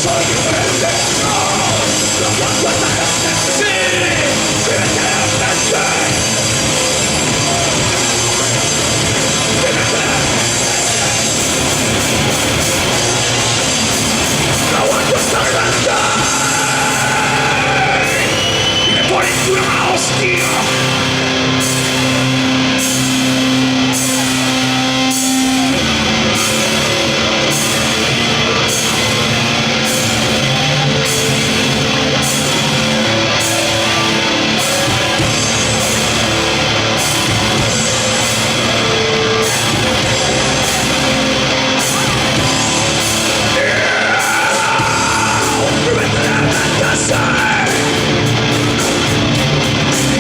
soy un pendejo. Lo que cuesta gente sí, eternamente. No aguanto esta grande y me ponen una hostia.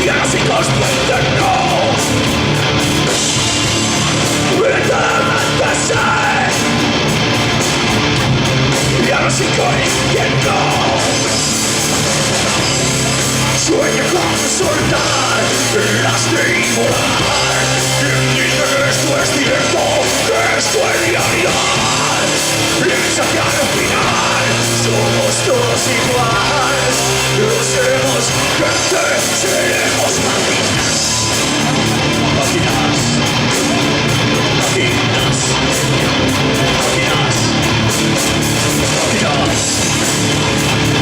Y ahora soy consciente, no. Verdaderamente sé. Y ahora soy consciente. Sueño con soltar las de volar. Dice que esto es cierto, que esto es realidad. Piensa que al final somos todos iguales. No seremos gente, seremos máquinas. Máquinas. Máquinas. Máquinas. Máquinas.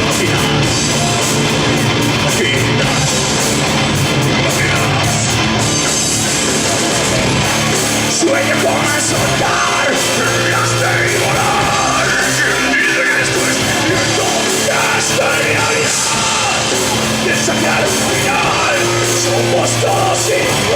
Máquinas. Máquinas. Máquinas. Sueño con soltar las de volar. Dice que esto es cierto, que es la realidad. Piensa que al final somos todos iguales.